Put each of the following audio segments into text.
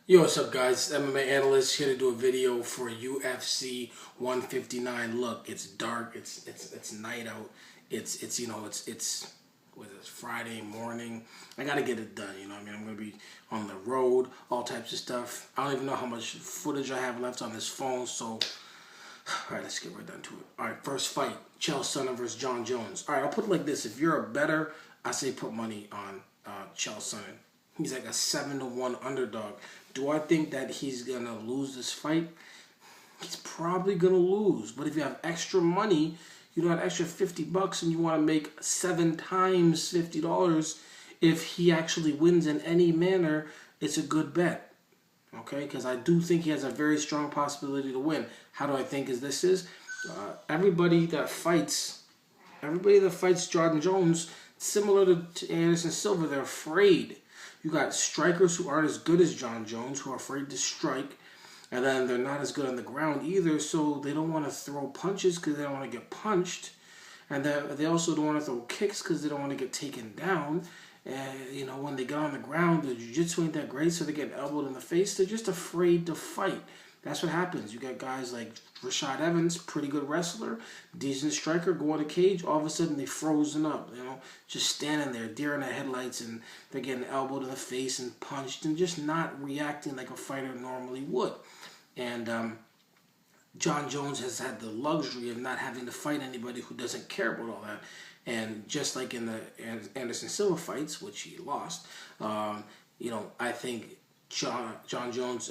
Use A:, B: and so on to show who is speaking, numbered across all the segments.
A: Yo, what's up, guys? Mma Analyst here to do a video for UFC 159. Look, it's dark. It's night out. It's what is this, Friday morning. I gotta get it done. You know what I mean? I'm gonna be on the road, all types of stuff. I don't even know how much footage I have left on this phone. So, all right, let's get right down to it. All right, first fight: Sonnen versus Jon Jones. All right, I'll put it like this: if you're a bettor, I say put money on Sonnen. He's like a 7-1 underdog. Do I think that he's going to lose this fight? He's probably going to lose. But if you have extra money, you know, an extra $50 and you want to make 7 times $50, if he actually wins in any manner, it's a good bet. Okay? Because I do think he has a very strong possibility to win. How do I think this is? Everybody that fights Jon Jones, similar to Anderson Silva, they're afraid. You got strikers who aren't as good as Jon Jones, who are afraid to strike, and then they're not as good on the ground either, so they don't want to throw punches because they don't want to get punched, and they also don't want to throw kicks because they don't want to get taken down. And you know, when they get on the ground, the jiu-jitsu ain't that great, so they get elbowed in the face. They're just afraid to fight. That's what happens. You got guys like Rashad Evans, pretty good wrestler, decent striker, go in the cage, all of a sudden they frozen up, you know, just standing there, deer in the headlights, and they're getting elbowed in the face and punched and just not reacting like a fighter normally would. And Jon Jones has had the luxury of not having to fight anybody who doesn't care about all that. And just like in the Anderson Silva fights, which he lost, you know, I think Jon Jones...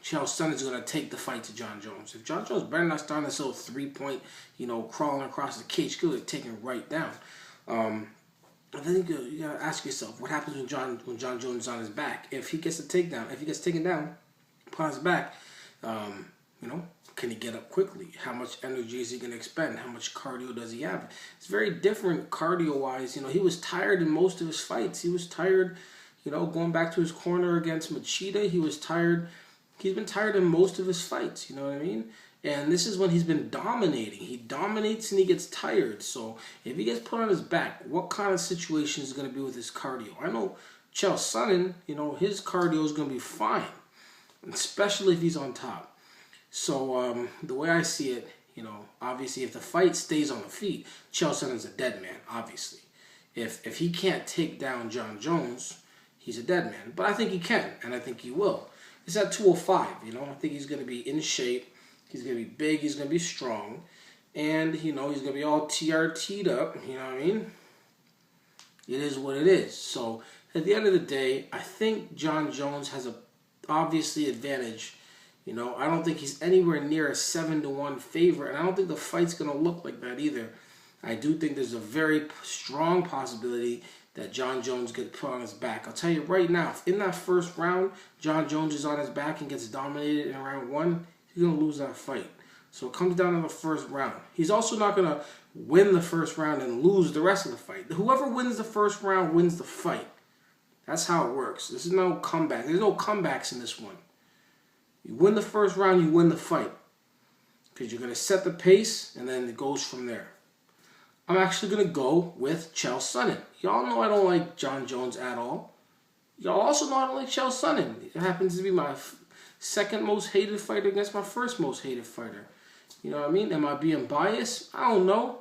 A: Chael Sonnen's going to take the fight to Jon Jones. If Jon Jones better not start this little 3-point, you know, crawling across the cage, good, taking it right down. I think you got to ask yourself, what happens when Jon Jones is on his back? If he gets a takedown, if he gets taken down, put on his back, you know, can he get up quickly? How much energy is he going to expend? How much cardio does he have? It's very different cardio-wise. You know, he was tired in most of his fights. He was tired, you know, going back to his corner against Machida. He was tired. He's been tired in most of his fights, you know what I mean? And this is when he's been dominating. He dominates and he gets tired. So if he gets put on his back, what kind of situation is going to be with his cardio? I know Chael Sonnen, you know, his cardio is going to be fine, especially if he's on top. So the way I see it, you know, obviously if the fight stays on the feet, Chael Sonnen's a dead man, obviously. If he can't take down Jon Jones, he's a dead man. But I think he can, and I think he will. It's at 205, you know. I think he's going to be in shape. He's going to be big. He's going to be strong. And, you know, he's going to be all TRT'd up. You know what I mean? It is what it is. So, at the end of the day, I think Jon Jones has a obviously advantage. You know, I don't think he's anywhere near a 7-1 favorite. And I don't think the fight's going to look like that either. I do think there's a very strong possibility that Jon Jones gets put on his back. I'll tell you right now, if in that first round, Jon Jones is on his back and gets dominated in round 1, he's going to lose that fight. So it comes down to the first round. He's also not going to win the first round and lose the rest of the fight. Whoever wins the first round wins the fight. That's how it works. This is no comeback. There's no comebacks in this one. You win the first round, you win the fight. Because you're going to set the pace, and then it goes from there. I'm actually going to go with Chael Sonnen. Y'all know I don't like Jon Jones at all. Y'all also know I don't like Chael Sonnen. It happens to be my second most hated fighter against my first most hated fighter. You know what I mean? Am I being biased? I don't know.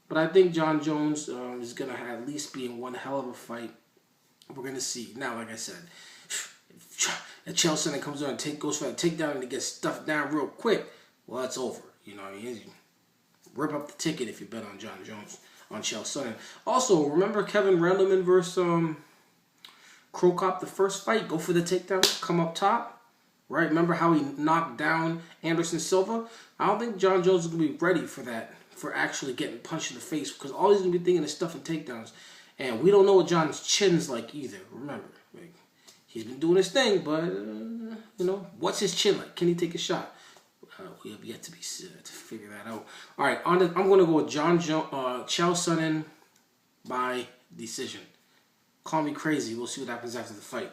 A: But I think Jon Jones is going to at least be in one hell of a fight. We're going to see. Now, like I said, if Chael Sonnen comes on and goes for a takedown and he gets stuffed down real quick, well, that's over. You know what I mean? Rip up the ticket if you bet on Jon Jones, on Chael Sonnen. Also, remember Kevin Randleman versus Cro Cop, the first fight? Go for the takedown, come up top. Right? Remember how he knocked down Anderson Silva? I don't think Jon Jones is going to be ready for that, for actually getting punched in the face, because all he's going to be thinking is stuffing takedowns. And we don't know what Jon's chin's like either. Remember, like, he's been doing his thing, but, you know, what's his chin like? Can he take a shot? We have yet to figure that out. All right, I'm going to go with Chael Sonnen by decision. Call me crazy. We'll see what happens after the fight.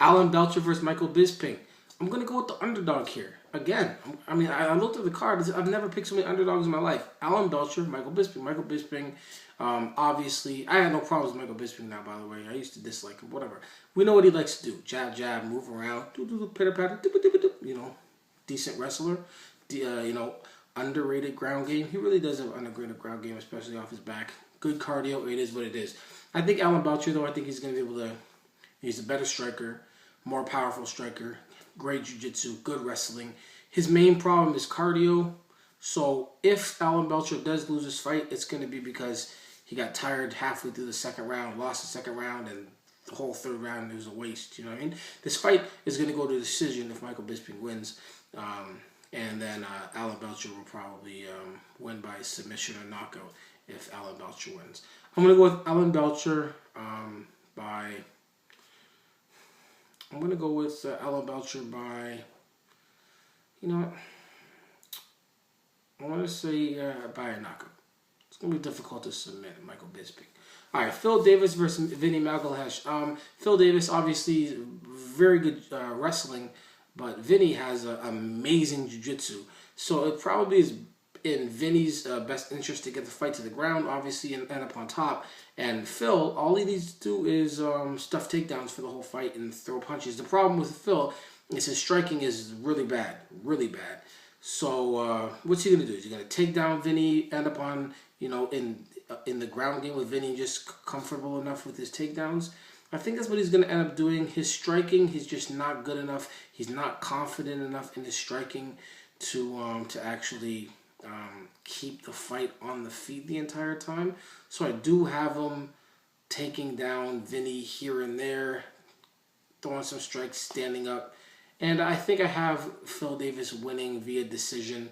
A: Alan Belcher versus Michael Bisping. I'm going to go with the underdog here. Again, I mean, I looked at the card. I've never picked so many underdogs in my life. Alan Belcher, Michael Bisping. Michael Bisping, Obviously, I had no problems with Michael Bisping now, by the way. I used to dislike him, whatever. We know what he likes to do. Jab, jab, move around, pitter-patter, you know, decent wrestler. You know, underrated ground game. He really does have an underrated ground game, especially off his back. Good cardio. It is what it is. I think Alan Belcher, though, I think he's going to be able to... He's a better striker, more powerful striker, great jiu-jitsu, good wrestling. His main problem is cardio. So if Alan Belcher does lose his fight, it's going to be because he got tired halfway through the second round, lost the second round, and the whole third round was a waste. You know what I mean? This fight is going to go to decision if Michael Bisping wins. And then Alan Belcher will probably win by submission or knockout if Alan Belcher wins. I'm going to go with Alan Belcher by... I'm going to go with Alan Belcher by... You know what? I want to say by a knockout. It's going to be difficult to submit Michael Bisping. All right, Phil Davis versus Vinny Magalhaes. Phil Davis, obviously, very good wrestling, but Vinny has amazing jiu-jitsu. So it probably is in Vinny's best interest to get the fight to the ground, obviously, and end up on top. And Phil, all he needs to do is stuff takedowns for the whole fight and throw punches. The problem with Phil is his striking is really bad, really bad. So what's he gonna do? Is he gonna take down Vinny, end up on, you know, in the ground game with Vinny, just comfortable enough with his takedowns? I think that's what he's gonna end up doing. His striking, he's just not good enough. He's not confident enough in his striking to actually keep the fight on the feet the entire time. So I do have him taking down Vinny here and there, throwing some strikes, standing up. And I think I have Phil Davis winning via decision.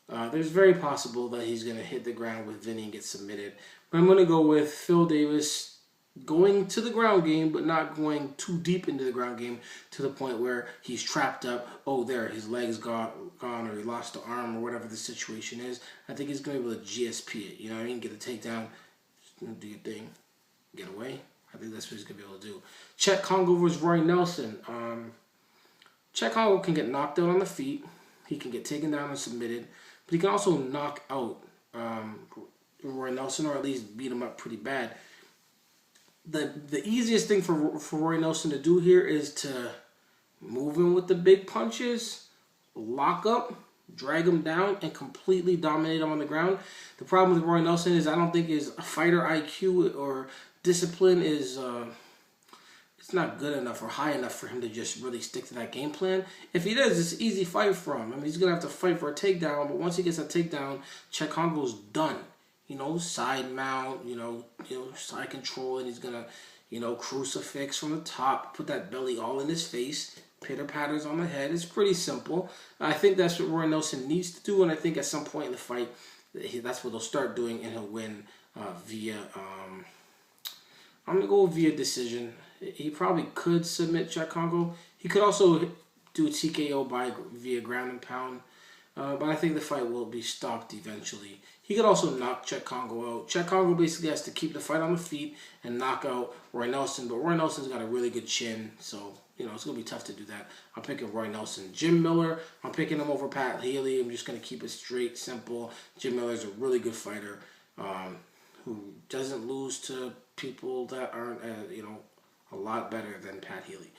A: There's very possible that he's going to hit the ground with Vinny and get submitted. But I'm going to go with Phil Davis going to the ground game, but not going too deep into the ground game to the point where he's trapped up. Oh, there, his leg's gone, or he lost the arm, or whatever the situation is. I think he's going to be able to GSP it. You know what I mean? Get a takedown, do your thing, get away. I think that's what he's going to be able to do. Chet Congo versus Roy Nelson. Chet Congo can get knocked out on the feet. He can get taken down and submitted. But he can also knock out Roy Nelson, or at least beat him up pretty bad. The easiest thing for Roy Nelson to do here is to move in with the big punches, lock up, drag him down, and completely dominate him on the ground. The problem with Roy Nelson is I don't think his fighter IQ or discipline is it's not good enough or high enough for him to just really stick to that game plan. If he does, it's an easy fight for him. I mean, he's going to have to fight for a takedown, but once he gets a takedown, Chet Congo's done. You know, side mount, you know, side control, and he's going to, you know, crucifix from the top, put that belly all in his face, pitter patters on the head. It's pretty simple. I think that's what Roy Nelson needs to do, and I think at some point in the fight, that's what they'll start doing, and he'll win via, I'm going to go via decision. He probably could submit Chet Congo. He could also do a TKO via ground and pound, but I think the fight will be stopped eventually. He could also knock Chet Congo out. Chet Congo basically has to keep the fight on the feet and knock out Roy Nelson, but Roy Nelson's got a really good chin, so, you know, it's going to be tough to do that. I'm picking Roy Nelson. Jim Miller, I'm picking him over Pat Healy. I'm just going to keep it straight, simple. Jim Miller's a really good fighter who doesn't lose to people that aren't, you know, a lot better than Pat Healy.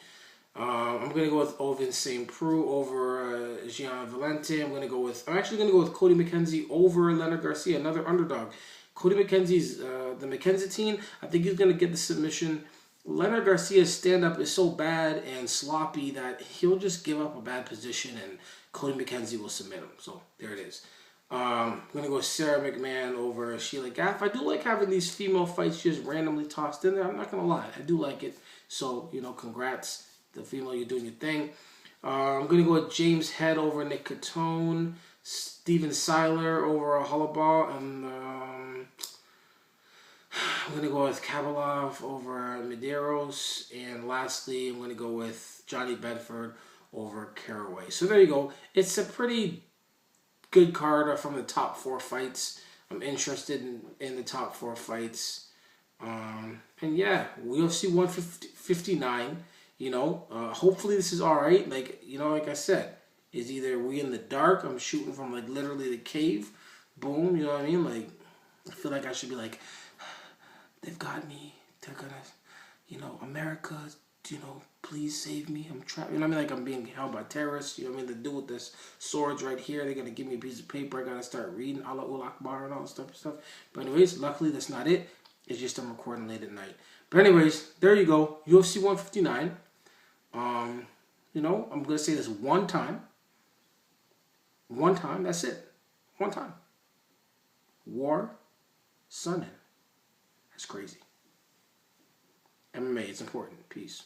A: I'm going to go with Ovin St. Preux over Gian Valente. I'm actually going to go with Cody McKenzie over Leonard Garcia, another underdog. Cody McKenzie's the McKenzie. I think he's going to get the submission. Leonard Garcia's stand-up is so bad and sloppy that he'll just give up a bad position and Cody McKenzie will submit him. So there it is. I'm going to go with Sarah McMahon over Sheila Gaff. I do like having these female fights just randomly tossed in there. I'm not going to lie. I do like it. So, you know, congrats. The female, you're doing your thing. I'm going to go with James Head over Nick Catone. Steven Siler over Holobaugh. And I'm going to go with Kabalov over Medeiros. And lastly, I'm going to go with Johnny Bedford over Caraway. So there you go. It's a pretty good card from the top 4 fights. I'm interested in the top 4 fights. And yeah, UFC 159. You know, hopefully this is all right. Like, you know, like I said, is either we in the dark, I'm shooting from like literally the cave, boom, you know what I mean? Like, I feel like I should be like they've got me. They're gonna, America, please save me. I'm trapped. Like I'm being held by terrorists. The dude with this swords right here. They're gonna give me a piece of paper. I gotta start reading Allah Akbar and all this stuff. But anyways, luckily that's not it. It's just I'm recording late at night. But anyways, there you go. UFC 159. I'm gonna say this one time. One time. That's it. One time. War, Sonnen. That's crazy. MMA, it's important. Peace.